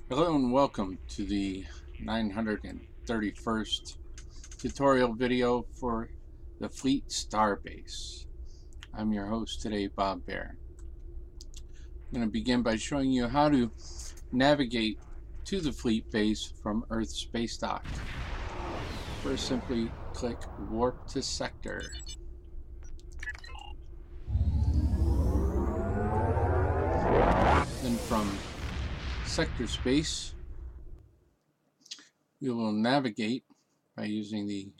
Hello and welcome to the 931st tutorial video for the Fleet Starbase. I'm your host today, Bob Bear. I'm going to begin by showing you how to navigate to the Fleet Base from Earth Space Dock. First, simply click Warp to Sector. Then from Sector Space, we will navigate by using the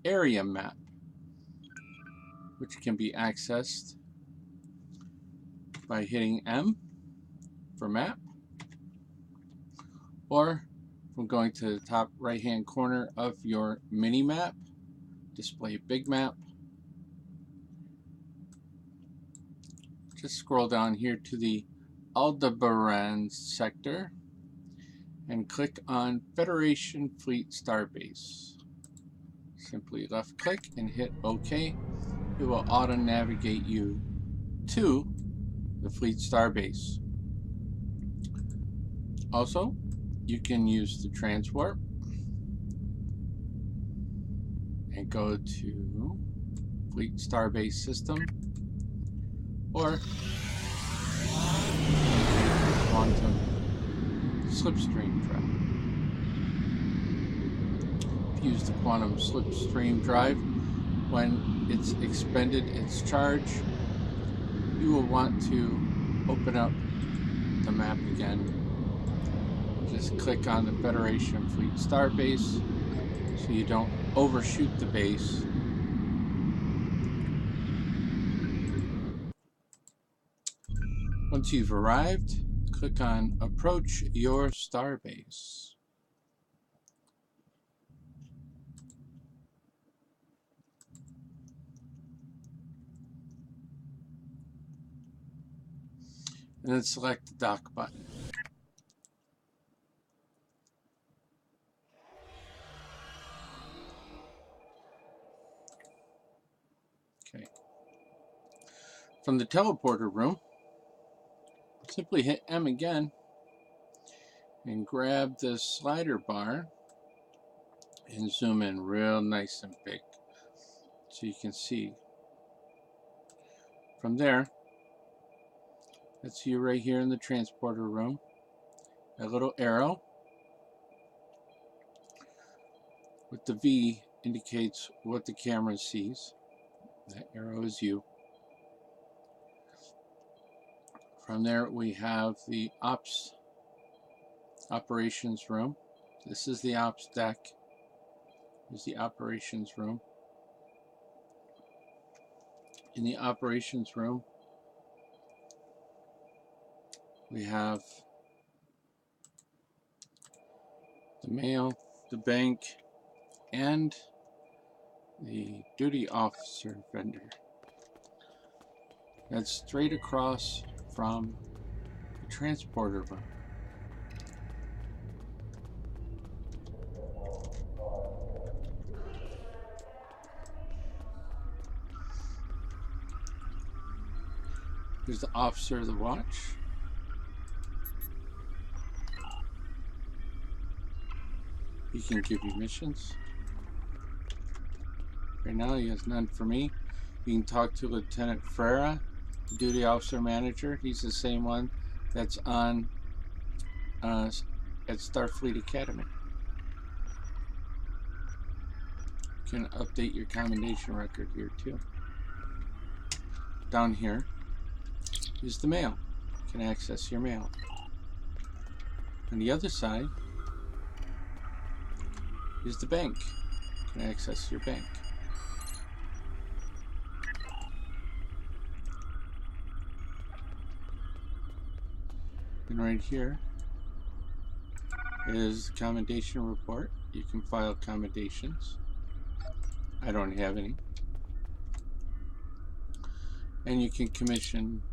area map, which can be accessed by hitting M for map, or from going to the top right hand corner of your mini map, display big map. Just scroll down here to the Aldebaran sector and click on Federation Fleet Starbase. Simply left click and hit OK. It will auto navigate you to the Fleet Starbase. Also, you can use the transwarp and go to Fleet Starbase System or Quantum Slipstream Drive. If you use the Quantum Slipstream Drive, when it's expended its charge, you will want to open up the map again. Just click on the Federation Fleet Starbase so you don't overshoot the base. Once you've arrived, click on Approach Your Starbase. And then select the Dock button. Okay. From the teleporter room, simply hit M again and grab the slider bar and zoom in real nice and big so you can see. From there, that's you right here in the transporter room. A little arrow with the V indicates what the camera sees. That arrow is you. From there we have the operations room. This is the ops deck. Here's the operations room. In the operations room we have the mail, the bank, and the duty officer vendor. That's straight across from the transporter room. Here's the officer of the watch. He can give you missions. Right now he has none for me. You can talk to Lieutenant Frera, the duty officer manager. He's the same one that's on at Starfleet Academy. You can update your commendation record here too. Down here is the mail. You can access your mail. On the other side is the bank. You can access your bank. And right here is the commendation report. You can file commendations. I don't have any. And you can commission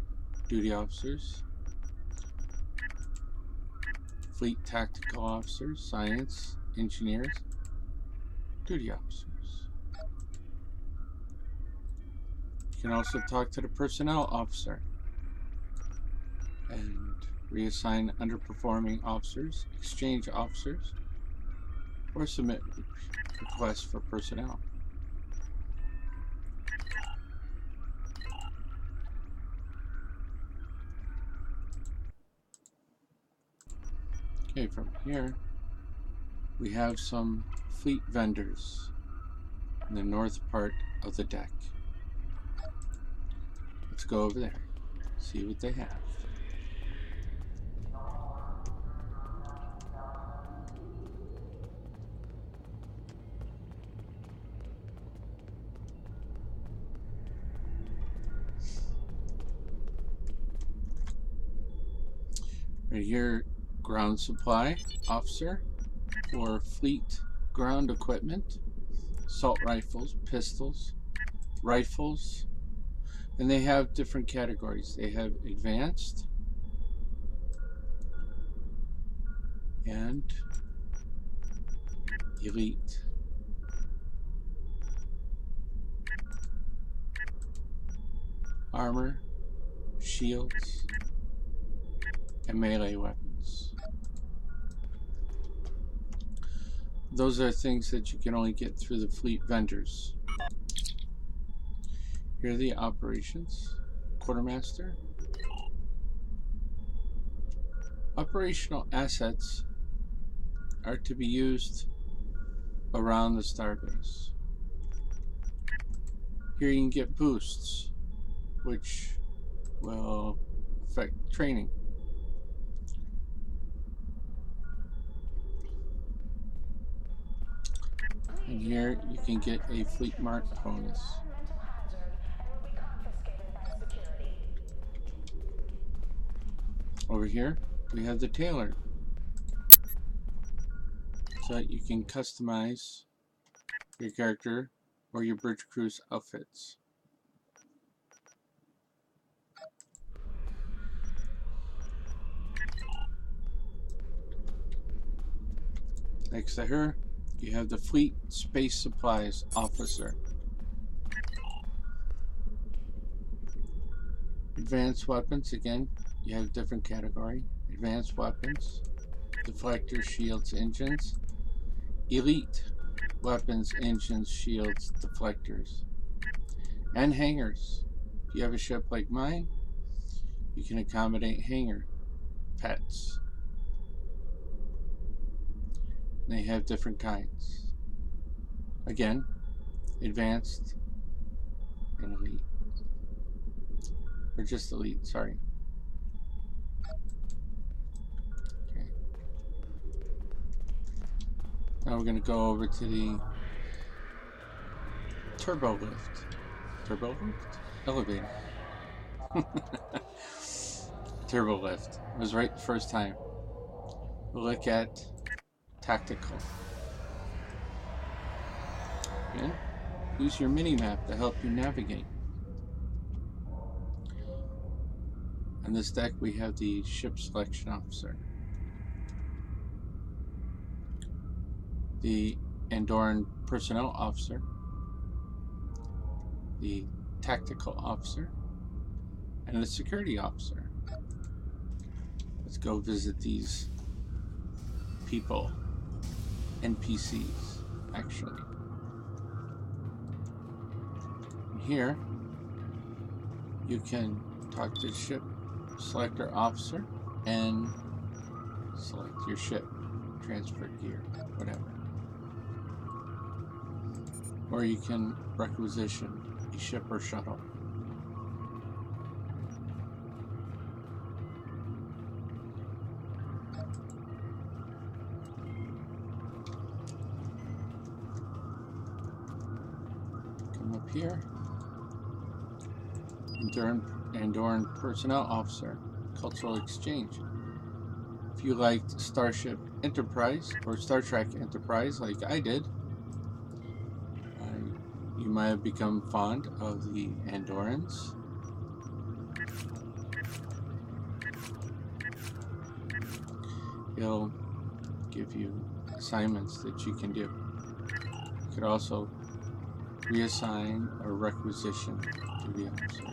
duty officers, fleet tactical officers, science, engineers, duty officers. You can also talk to the personnel officer and reassign underperforming officers, exchange officers, or submit requests for personnel. Okay, from here we have some fleet vendors in the north part of the deck. Let's go over there, see what they have. Right here, ground supply officer for fleet ground equipment, assault rifles, pistols, rifles, and they have different categories. They have advanced and elite. Armor, shields, and melee weapons. Those are things that you can only get through the fleet vendors. Here are the operations. Quartermaster. Operational assets are to be used around the starbase. Here you can get boosts, which will affect training. And here you can get a fleet mark bonus. Over here we have the tailor, so that you can customize your character or your bridge crew's outfits. Next to her you have the Fleet Space Supplies Officer. Advanced weapons, again, you have different category. Advanced weapons, deflectors, shields, engines. Elite weapons, engines, shields, deflectors. And hangars. If you have a ship like mine, you can accommodate hangar pets. They have different kinds. Again, advanced and elite. Or just elite, sorry. Okay. Now we're going to go over to the turbo lift. Turbo lift? Elevator. Turbo lift. It was right the first time. We'll look at tactical. Again, use your mini-map to help you navigate. On this deck we have the ship selection officer, the Andorran personnel officer, the tactical officer, and the security officer. Let's go visit these people, NPCs actually. Here you can talk to the ship selector officer and select your ship, transfer gear, whatever. Or you can requisition a ship or shuttle. Come up here. Andorran personnel officer, cultural exchange. If you liked Starship Enterprise or Star Trek Enterprise like I did, you might have become fond of the Andorrans. He'll give you assignments that you can do. You could also reassign or requisition to the officers.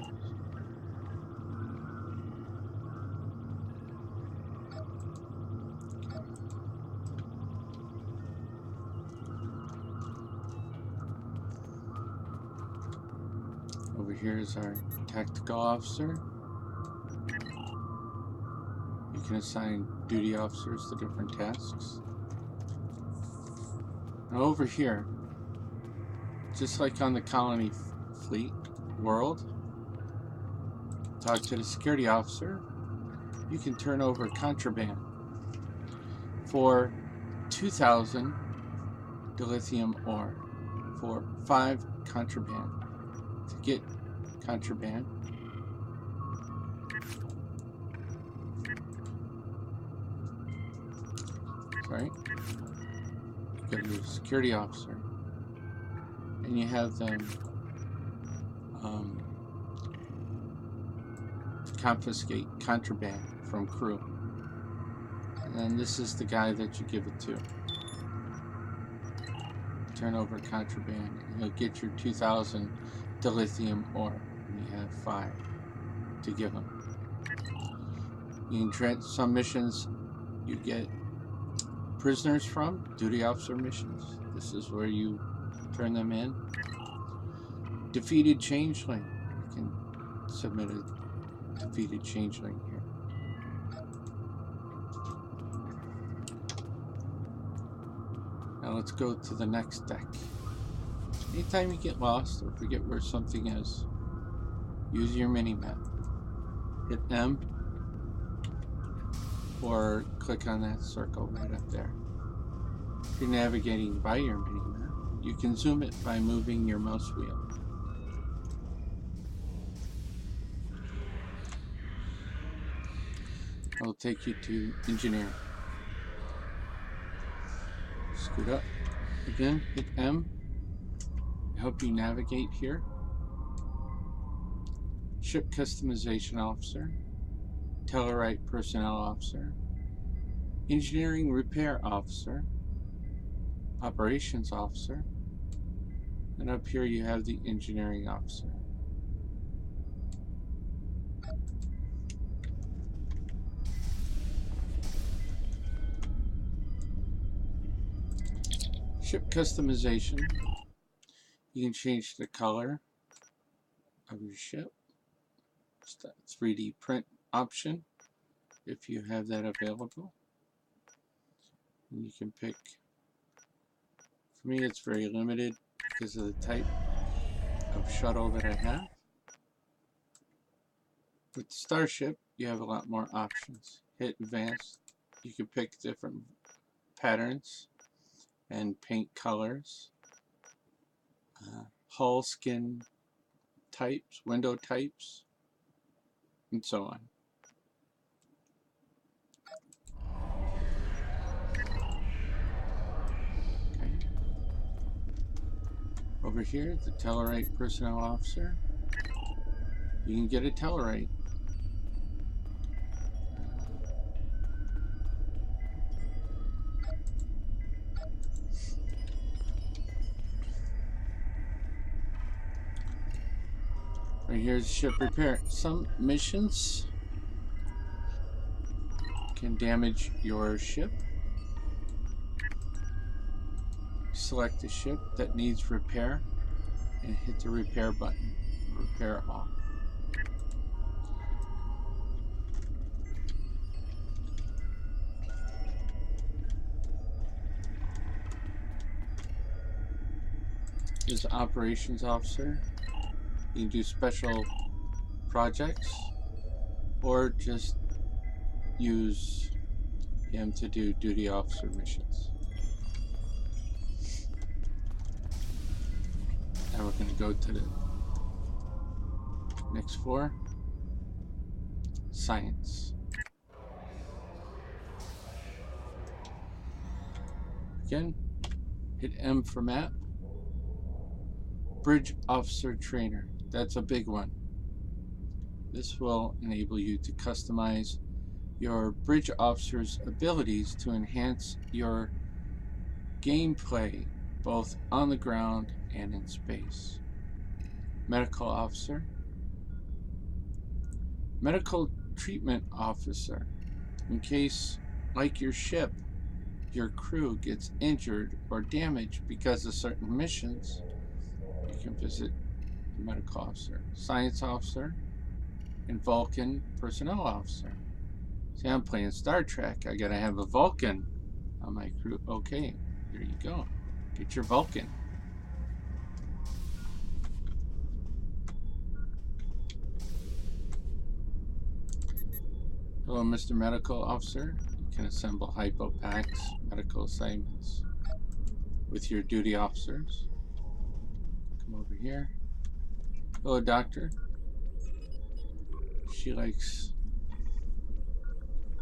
Here's our tactical officer. You can assign duty officers to different tasks. Now over here, just like on the colony fleet world, talk to the security officer. You can turn over contraband for 2,000 dilithium ore for 5 contraband. To get contraband, sorry, you go to your security officer and you have them confiscate contraband from crew, and then this is the guy that you give it to. Turn over contraband and you'll get your 2,000 dilithium ore, and you have 5 to give him. You can some missions you get prisoners from, duty officer missions. This is where you turn them in. Defeated changeling. You can submit a defeated changeling here. Now let's go to the next deck. Anytime you get lost or forget where something is, use your mini-map. Hit M or click on that circle right up there. If you're navigating by your mini-map, you can zoom it by moving your mouse wheel. It'll take you to engineering. Scoot up. Again, hit M. Help you navigate here. Ship customization officer, Tellarite personnel officer, engineering repair officer, operations officer, and up here you have the engineering officer. Ship customization. You can change the color of your ship. It's that 3D print option if you have that available. And you can pick, for me it's very limited because of the type of shuttle that I have. With the Starship you have a lot more options. Hit advanced. You can pick different patterns and paint colors, hull skin types, window types, and so on. Okay. Over here, the Tellarite personnel officer. You can get a Tellarite. Right here's ship repair. Some missions can damage your ship. Select a ship that needs repair and hit the repair button. Repair all. Here's the operations officer. You can do special projects or just use him to do duty officer missions. Now we're going to go to the next floor. Science. Again, hit M for map. Bridge officer trainer. That's a big one. This will enable you to customize your bridge officer's abilities to enhance your gameplay both on the ground and in space. Medical officer. Medical treatment officer. In case, like your ship, your crew gets injured or damaged because of certain missions, you can visit medical officer, science officer, and Vulcan personnel officer. See, I'm playing Star Trek. I gotta have a Vulcan on my crew. Okay, there you go. Get your Vulcan. Hello, Mr. Medical Officer. You can assemble hypopacks, medical assignments with your duty officers. Come over here. Hello, Doctor. She likes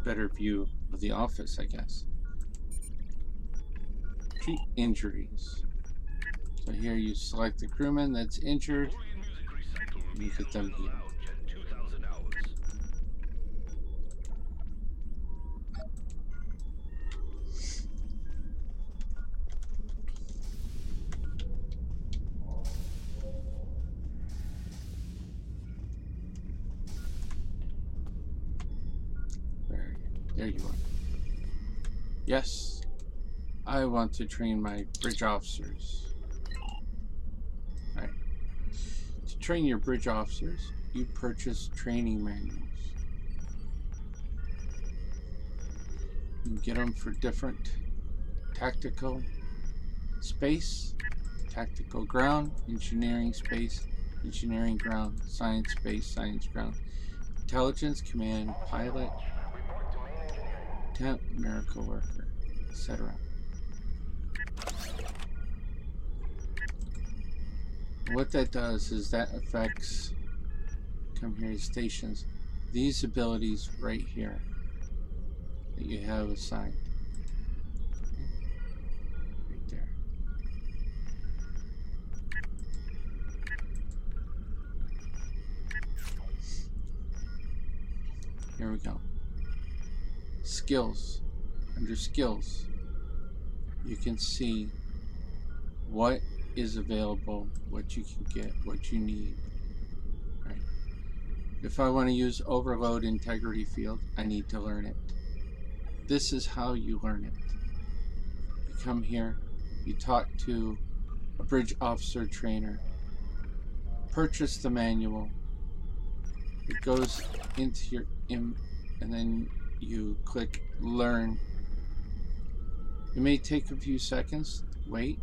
better view of the office, I guess. Treat injuries. So here you select the crewman that's injured, and you get them healed. There you are. Yes, I want to train my bridge officers. Alright. To train your bridge officers, you purchase training manuals. You can get them for different tactical space, tactical ground, engineering space, engineering ground, science space, science ground, intelligence, command, pilot, temp, miracle worker, etc. What that does is that affects, come here, stations, these abilities right here that you have assigned. Okay. Right there. Here we go. Skills. Under skills, you can see what is available, what you can get, what you need. Right. If I want to use overload integrity field, I need to learn it. This is how you learn it. You come here, you talk to a bridge officer trainer, purchase the manual, it goes into your and then you click learn. It may take a few seconds, wait.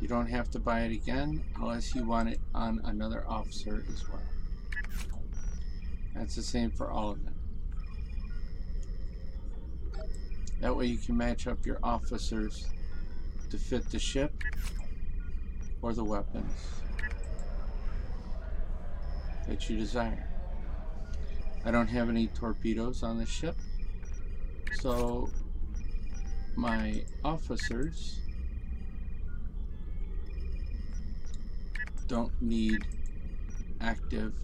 You don't have to buy it again unless you want it on another officer as well. That's the same for all of them. That way you can match up your officers to fit the ship or the weapons that you desire. I don't have any torpedoes on the ship, so my officers don't need active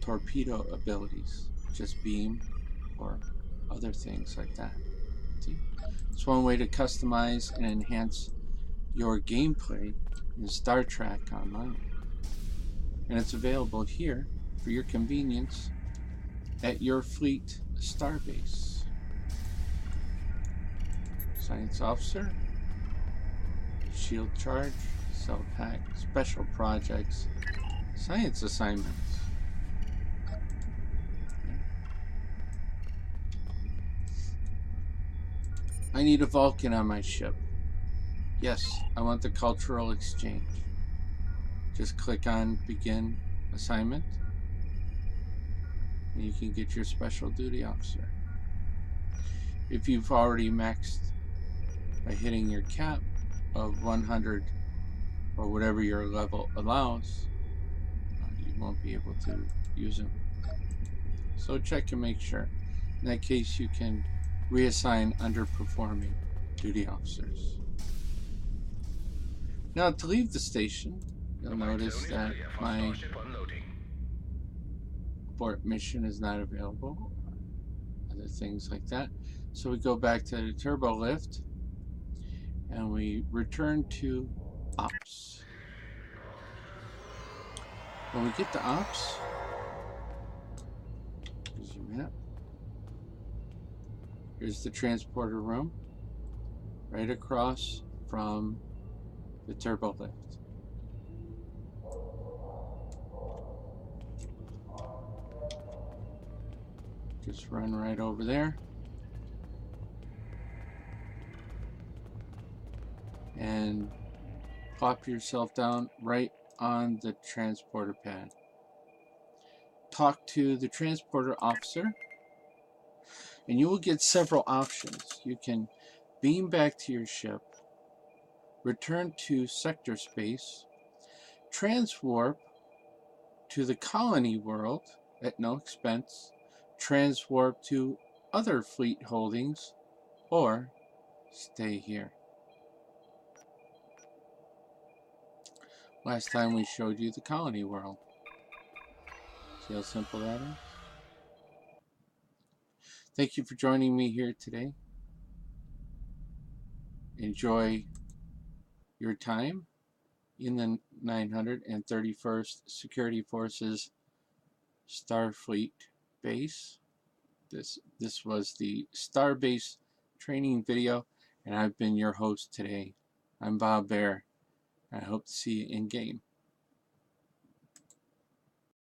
torpedo abilities, just beam or other things like that. See? It's one way to customize and enhance your gameplay in Star Trek Online. And it's available here for your convenience at your fleet starbase. Science officer, shield charge, cell pack, special projects, science assignments. I need a Vulcan on my ship. Yes, I want the cultural exchange. Just click on begin assignment and you can get your special duty officer. If you've already maxed by hitting your cap of 100 or whatever your level allows, you won't be able to use them. So check and make sure. In that case, you can reassign underperforming duty officers. Now, to leave the station, you'll notice that my abort mission is not available. Other things like that. So we go back to the turbo lift and we return to ops. When we get to ops, here's your map. Here's the transporter room right across from the turbo lift. Just run right over there. And plop yourself down right on the transporter pad. Talk to the transporter officer, and you will get several options. You can beam back to your ship, return to sector space, transwarp to the colony world at no expense, transwarp to other fleet holdings, or stay here. Last time we showed you the colony world. See how simple that is? Thank you for joining me here today. Enjoy your time in the 931st Security Forces Starfleet base. This was the Starbase training video, and I've been your host today. I'm Bob Bear. I hope to see you in game.